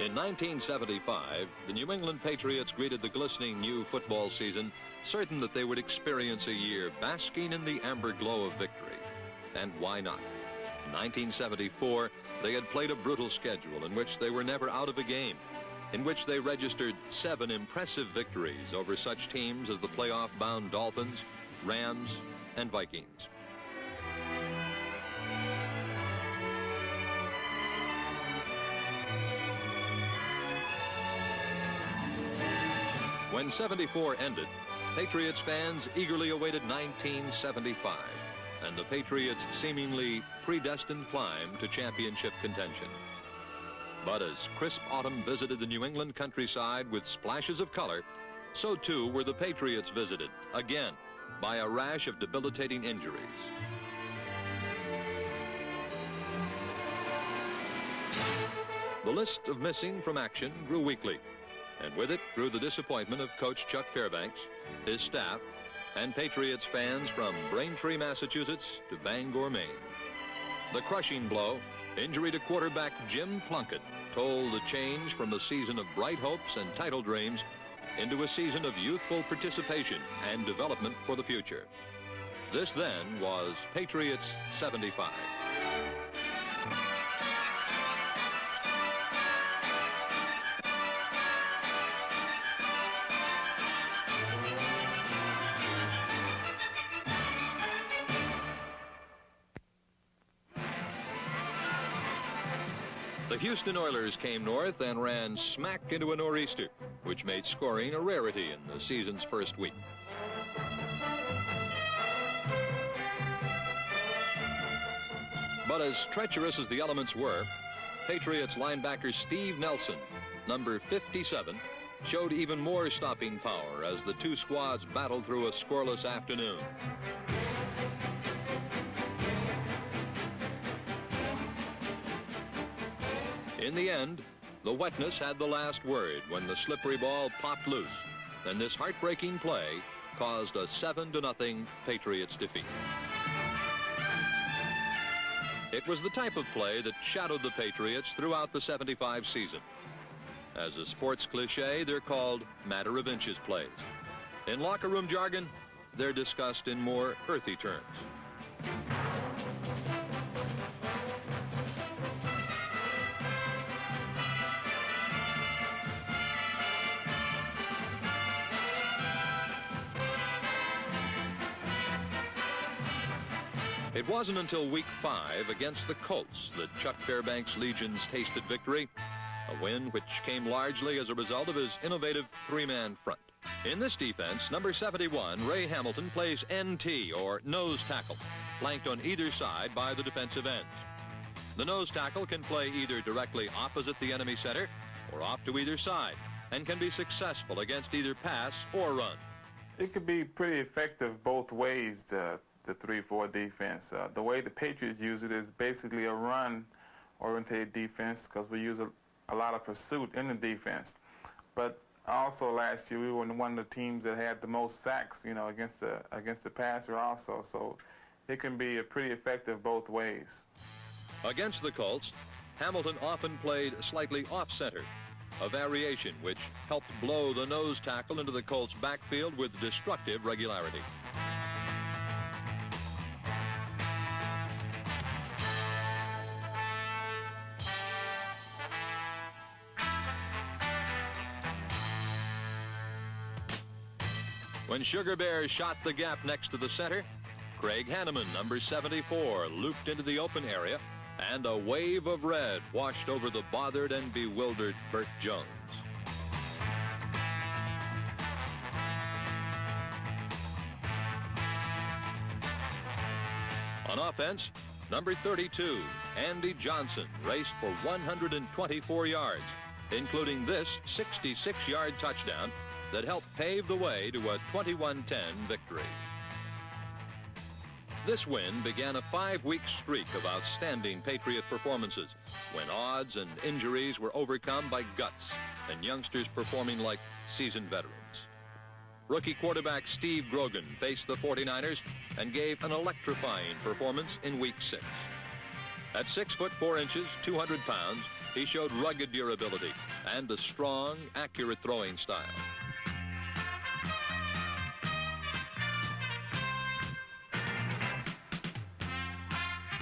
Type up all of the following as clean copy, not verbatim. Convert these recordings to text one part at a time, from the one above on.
In 1975, the New England Patriots greeted the glistening new football season, certain that they would experience a year basking in the amber glow of victory. And why not? In 1974, they had played a brutal schedule in which they were never out of a game, in which they registered 7 impressive victories over such teams as the playoff-bound Dolphins, Rams, and Vikings. When 74 ended, Patriots fans eagerly awaited 1975 and the Patriots' seemingly predestined climb to championship contention. But as crisp autumn visited the New England countryside with splashes of color, so too were the Patriots visited, again, by a rash of debilitating injuries. The list of missing from action grew weekly, and with it grew the disappointment of Coach Chuck Fairbanks, his staff, and Patriots fans from Braintree, Massachusetts to Bangor, Maine. The crushing blow, injury to quarterback Jim Plunkett, told the change from a season of bright hopes and title dreams into a season of youthful participation and development for the future. This then was Patriots 75. The Houston Oilers came north and ran smack into a nor'easter, which made scoring a rarity in the season's first week. But as treacherous as the elements were, Patriots linebacker Steve Nelson, number 57, showed even more stopping power as the two squads battled through a scoreless afternoon. In the end, the wetness had the last word when the slippery ball popped loose, and this heartbreaking play caused a 7-0 Patriots defeat. It was the type of play that shadowed the Patriots throughout the 75 season. As a sports cliche, they're called matter of inches plays. In locker room jargon, they're discussed in more earthy terms. It wasn't until week 5 against the Colts that Chuck Fairbanks' Legions tasted victory, a win which came largely as a result of his innovative 3-man front. In this defense, number 71, Ray Hamilton, plays NT, or nose tackle, flanked on either side by the defensive ends. The nose tackle can play either directly opposite the enemy center or off to either side, and can be successful against either pass or run. It could be pretty effective both ways, the 3-4 defense. The way the Patriots use it is basically a run-oriented defense because we use a lot of pursuit in the defense. But also last year we were one of the teams that had the most sacks, against the passer also. So it can be pretty effective both ways. Against the Colts, Hamilton often played slightly off-center, a variation which helped blow the nose tackle into the Colts' backfield with destructive regularity. When Sugar Bear shot the gap next to the center, Craig Hanneman, number 74, looped into the open area, and a wave of red washed over the bothered and bewildered Burt Jones. On offense, number 32, Andy Johnson, raced for 124 yards, including this 66-yard touchdown that helped pave the way to a 21-10 victory. This win began a 5-week streak of outstanding Patriot performances when odds and injuries were overcome by guts and youngsters performing like seasoned veterans. Rookie quarterback Steve Grogan faced the 49ers and gave an electrifying performance in Week 6. At 6 foot 4 inches, 200 pounds, he showed rugged durability and a strong, accurate throwing style.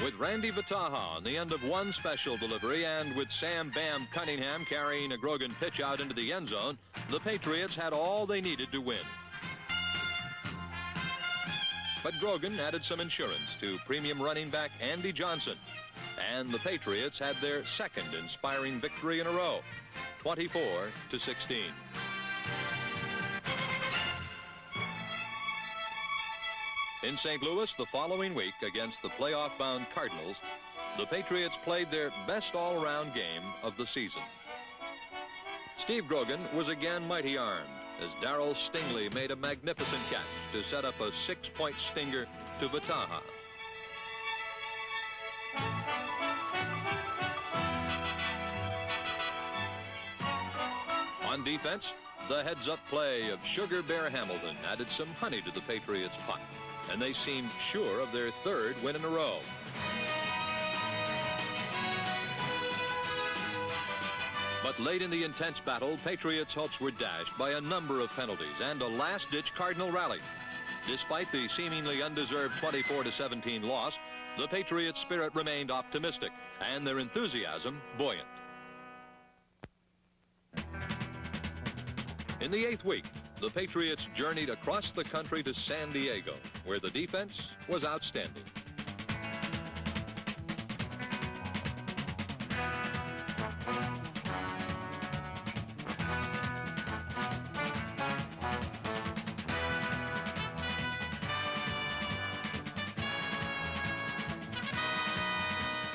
With Randy Vataha on the end of one special delivery and with Sam Bam Cunningham carrying a Grogan pitch out into the end zone, the Patriots had all they needed to win. But Grogan added some insurance to premium running back Andy Johnson, and the Patriots had their second inspiring victory in a row, 24-16. In St. Louis the following week against the playoff-bound Cardinals, the Patriots played their best all-around game of the season. Steve Grogan was again mighty armed as Darryl Stingley made a magnificent catch to set up a 6-point stinger to Vataha. On defense, the heads-up play of Sugar Bear Hamilton added some honey to the Patriots' pot, and they seemed sure of their third win in a row. But late in the intense battle, Patriots' hopes were dashed by a number of penalties and a last-ditch Cardinal rally. Despite the seemingly undeserved 24-17 loss, the Patriots' spirit remained optimistic and their enthusiasm buoyant. In the 8th week, the Patriots journeyed across the country to San Diego, where the defense was outstanding.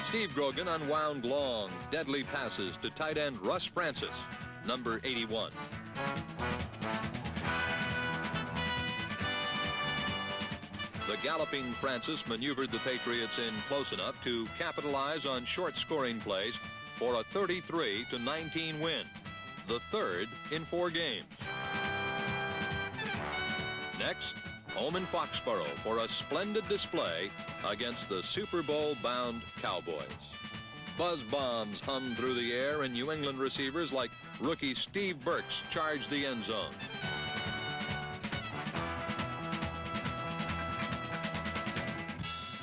Steve Grogan unwound long, deadly passes to tight end Russ Francis, number 81. The galloping Francis maneuvered the Patriots in close enough to capitalize on short scoring plays for a 33-19 win, the third in 4 games. Next, home in Foxborough for a splendid display against the Super Bowl-bound Cowboys. Buzz bombs hummed through the air, and New England receivers like rookie Steve Burks charged the end zone.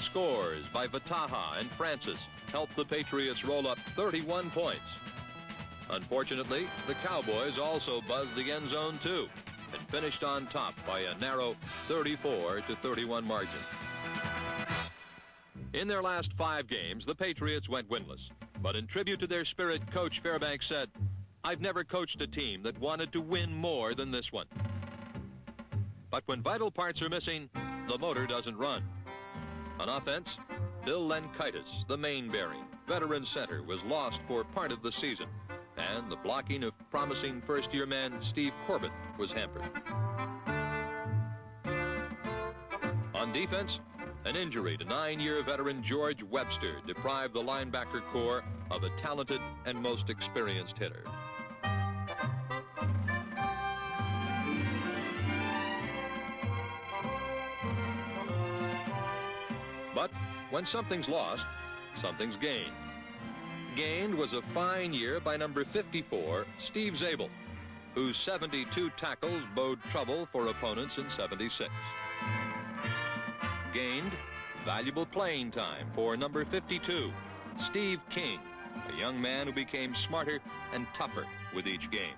Scores by Vataha and Francis helped the Patriots roll up 31 points. Unfortunately, the Cowboys also buzzed the end zone too and finished on top by a narrow 34-31 margin. In their last 5 games, the Patriots went winless. But in tribute to their spirit, Coach Fairbanks said, "I've never coached a team that wanted to win more than this one." But when vital parts are missing, the motor doesn't run. On offense, Bill Lenkaitis, the main-bearing veteran center, was lost for part of the season, and the blocking of promising first-year man Steve Corbett was hampered. On defense, an injury to 9-year veteran George Webster deprived the linebacker corps of a talented and most experienced hitter. But when something's lost, something's gained. Gained was a fine year by number 54, Steve Zabel, whose 72 tackles bode trouble for opponents in 76. Gained valuable playing time for number 52, Steve King, a young man who became smarter and tougher with each game.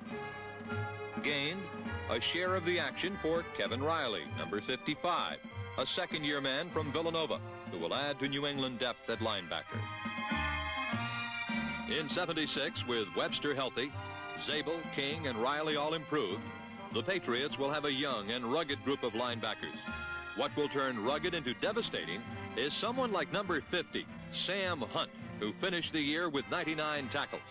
Gained a share of the action for Kevin Riley, number 55, a second-year man from Villanova, who will add to New England depth at linebacker. In 76, with Webster healthy, Zabel, King, and Riley all improved, the Patriots will have a young and rugged group of linebackers. What will turn rugged into devastating is someone like number 50, Sam Hunt, who finished the year with 99 tackles.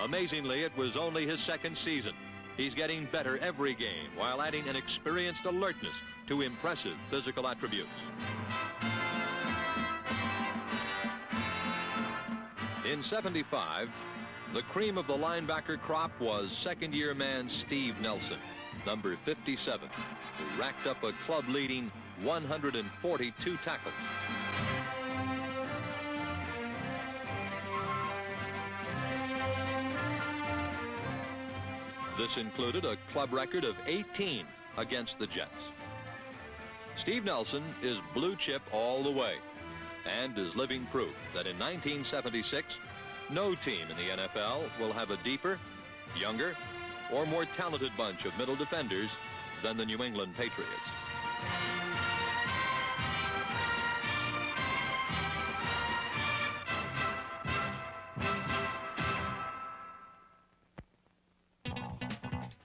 Amazingly, it was only his second season. He's getting better every game while adding an experienced alertness to impressive physical attributes. In 75, The cream of the linebacker crop was second-year man Steve Nelson, number 57, who racked up a club-leading 142 tackles. This included a club record of 18 against the Jets. Steve Nelson is blue chip all the way and is living proof that in 1976, no team in the NFL will have a deeper, younger, or more talented bunch of middle defenders than the New England Patriots.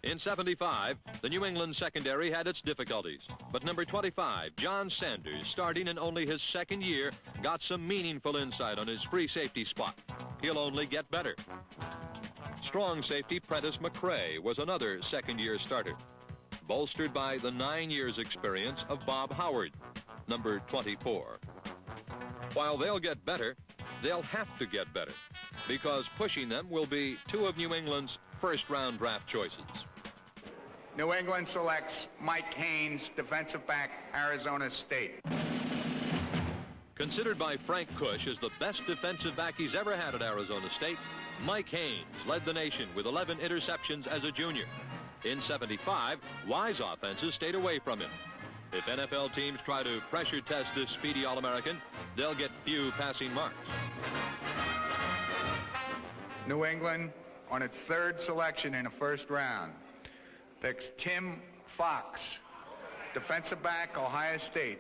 In '75, the New England secondary had its difficulties, but number 25, John Sanders, starting in only his second year, got some meaningful insight on his free safety spot. He'll only get better. Strong safety Prentice McCray was another second-year starter, bolstered by the 9 years' experience of Bob Howard, number 24. While they'll get better, they'll have to get better, because pushing them will be two of New England's first-round draft choices. New England selects Mike Haynes, defensive back, Arizona State. Considered by Frank Cush as the best defensive back he's ever had at Arizona State, Mike Haynes led the nation with 11 interceptions as a junior. In '75, wise offenses stayed away from him. If NFL teams try to pressure test this speedy All-American, they'll get few passing marks. New England, on its third selection in the first round, picks Tim Fox, defensive back, Ohio State.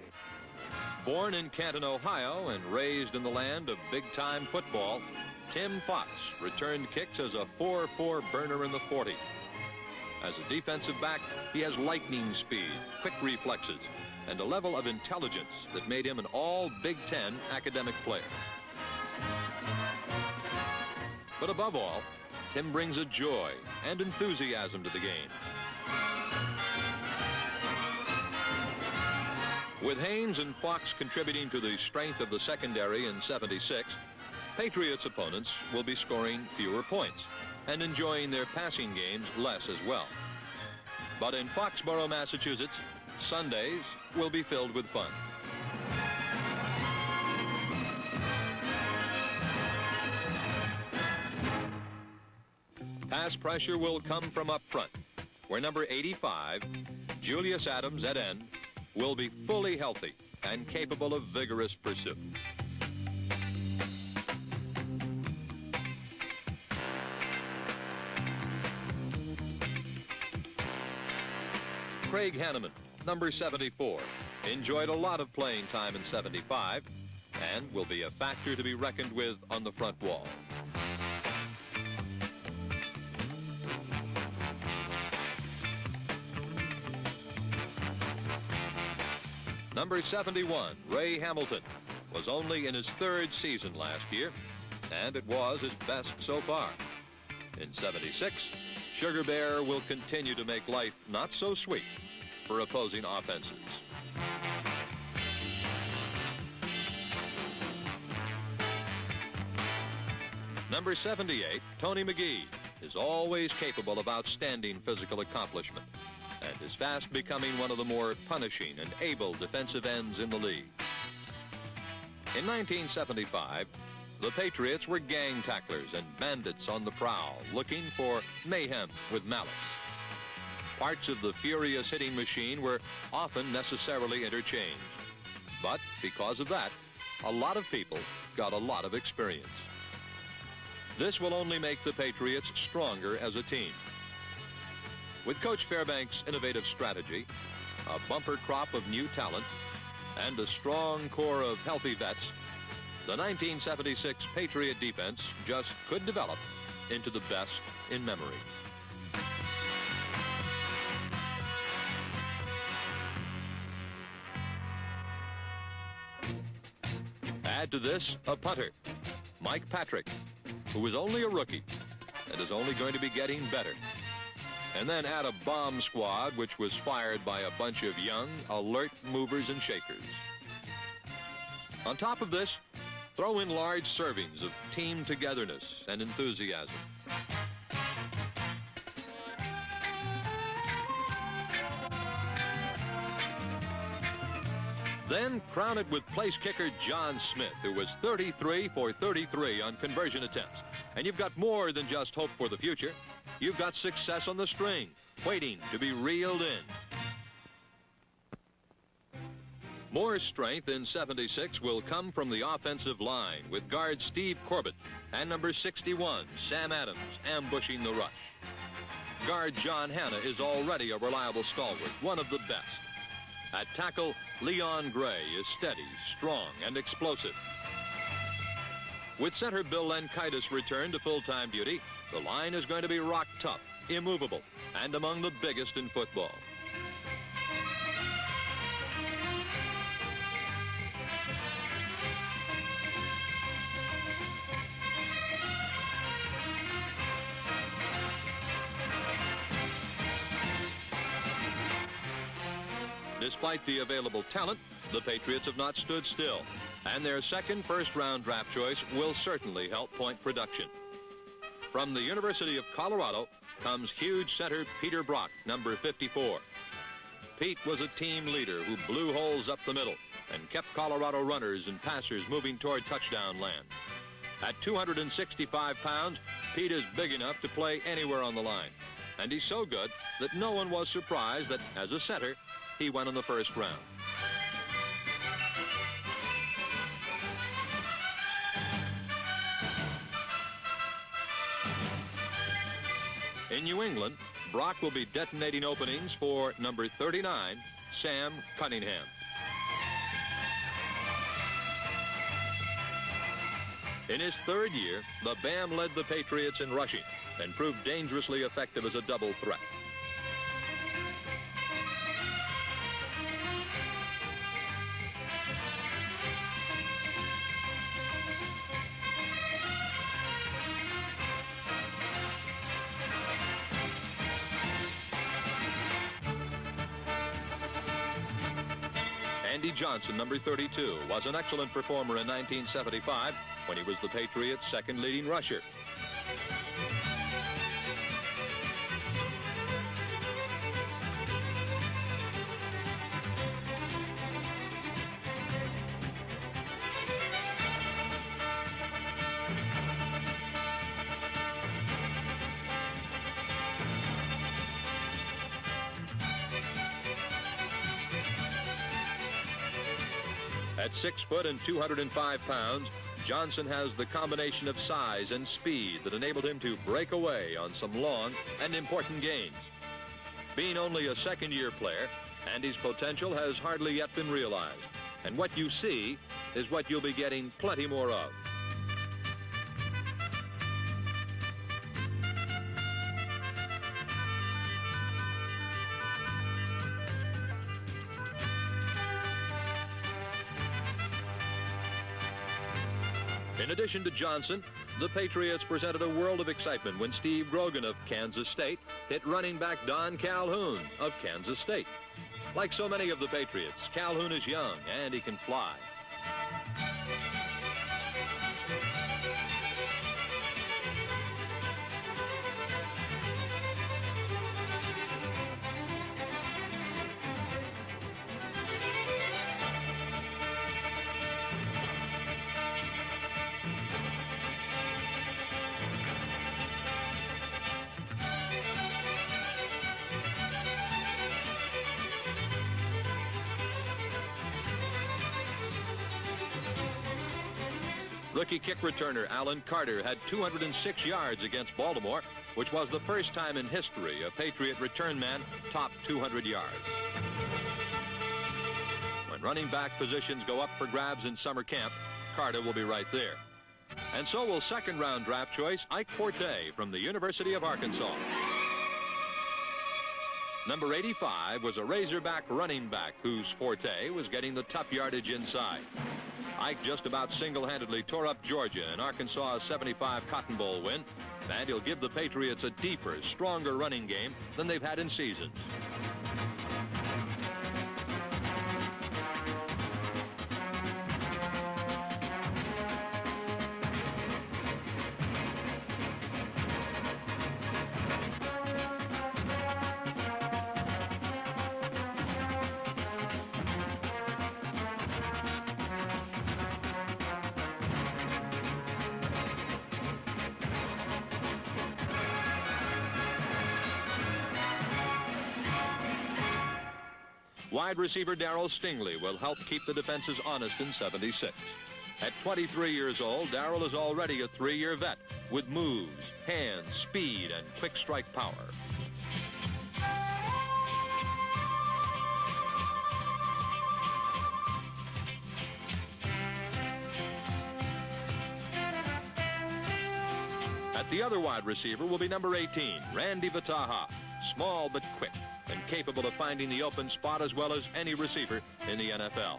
Born in Canton, Ohio, and raised in the land of big-time football, Tim Fox returned kicks as a 4.4 burner in the 40. As a defensive back, he has lightning speed, quick reflexes, and a level of intelligence that made him an all-Big Ten academic player. But above all, Tim brings a joy and enthusiasm to the game. With Haynes and Fox contributing to the strength of the secondary in '76, Patriots opponents will be scoring fewer points and enjoying their passing games less as well. But in Foxborough, Massachusetts, Sundays will be filled with fun. Pass pressure will come from up front, where number 85, Julius Adams at end, will be fully healthy and capable of vigorous pursuit. Craig Hanneman, number 74, enjoyed a lot of playing time in '75 and will be a factor to be reckoned with on the front wall. Number 71, Ray Hamilton, was only in his third season last year, and it was his best so far. In '76, Sugar Bear will continue to make life not so sweet for opposing offenses. Number 78, Tony McGee, is always capable of outstanding physical accomplishment and is fast becoming one of the more punishing and able defensive ends in the league. In 1975, the Patriots were gang tacklers and bandits on the prowl, looking for mayhem with malice. Parts of the furious hitting machine were often necessarily interchanged. But because of that, a lot of people got a lot of experience. This will only make the Patriots stronger as a team. With Coach Fairbanks' innovative strategy, a bumper crop of new talent, and a strong core of healthy vets, the 1976 Patriot defense just could develop into the best in memory. Add to this a punter, Mike Patrick, who was only a rookie and is only going to be getting better. And then add a bomb squad, which was fired by a bunch of young, alert movers and shakers. On top of this, Throw in large servings of team togetherness and enthusiasm. Then crown it with place kicker John Smith, who was 33 for 33 on conversion attempts. And you've got more than just hope for the future. You've got success on the string, waiting to be reeled in. More strength in 76 will come from the offensive line, with guard Steve Corbett and number 61, Sam Adams, ambushing the rush. Guard John Hanna is already a reliable stalwart, one of the best. At tackle, Leon Gray is steady, strong, and explosive. With center Bill Lenkaitis returned to full-time duty, the line is going to be rock tough, immovable, and among the biggest in football. Despite the available talent, the Patriots have not stood still, and their second first-round draft choice will certainly help point production. From the University of Colorado comes huge center Peter Brock, number 54. Pete was a team leader who blew holes up the middle and kept Colorado runners and passers moving toward touchdown land. At 265 pounds, Pete is big enough to play anywhere on the line, and he's so good that no one was surprised that, as a center, he went in the first round. In New England, Brock will be detonating openings for number 39, Sam Cunningham. In his third year, the Bam led the Patriots in rushing and proved dangerously effective as a double threat. Andy Johnson, number 32, was an excellent performer in 1975 when he was the Patriots' second leading rusher. At 6 foot and 205 pounds, Johnson has the combination of size and speed that enabled him to break away on some long and important gains. Being only a second-year player, Andy's potential has hardly yet been realized. And what you see is what you'll be getting plenty more of. In addition to Johnson, the Patriots presented a world of excitement when Steve Grogan of Kansas State hit running back Don Calhoun of Kansas State. Like so many of the Patriots, Calhoun is young and he can fly. Rookie kick returner Alan Carter had 206 yards against Baltimore, which was the first time in history a Patriot return man topped 200 yards. When running back positions go up for grabs in summer camp, Carter will be right there. And so will second-round draft choice Ike Forte from the University of Arkansas. Number 85 was a Razorback running back whose forte was getting the tough yardage inside. Ike just about single-handedly tore up Georgia in Arkansas's 75 Cotton Bowl win, and he'll give the Patriots a deeper, stronger running game than they've had in seasons. Wide receiver Darryl Stingley will help keep the defenses honest in 76. At 23 years old, Darryl is already a 3-year vet with moves, hands, speed, and quick strike power. At the other wide receiver will be number 18, Randy Vataha, small but quick and capable of finding the open spot as well as any receiver in the NFL.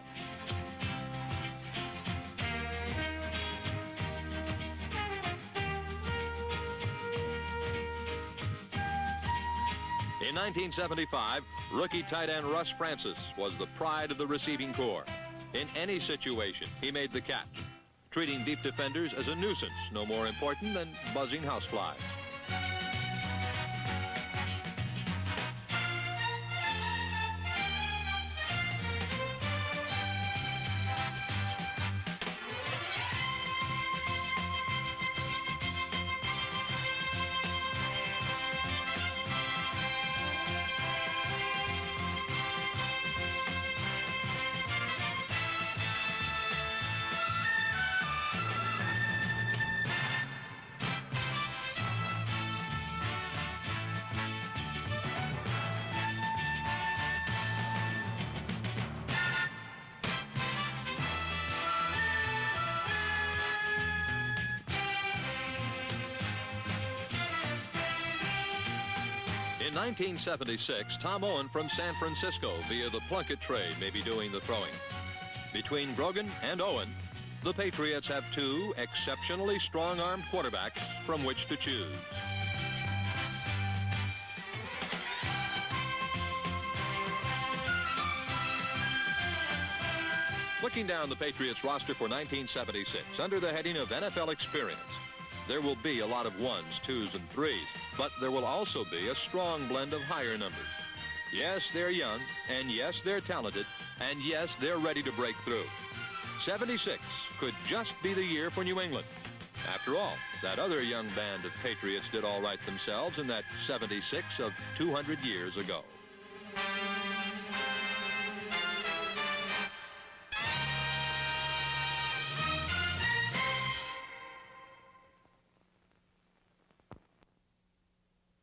In 1975, rookie tight end Russ Francis was the pride of the receiving corps. In any situation, he made the catch, treating deep defenders as a nuisance, no more important than buzzing houseflies. In 1976, Tom Owen from San Francisco via the Plunkett trade may be doing the throwing. Between Grogan and Owen, the Patriots have two exceptionally strong-armed quarterbacks from which to choose. Looking down the Patriots roster for 1976, under the heading of NFL Experience, there will be a lot of 1s, 2s, and 3s, but there will also be a strong blend of higher numbers. Yes, they're young, and yes, they're talented, and yes, they're ready to break through. 76 could just be the year for New England. After all, that other young band of Patriots did all right themselves in that 76 of 200 years ago.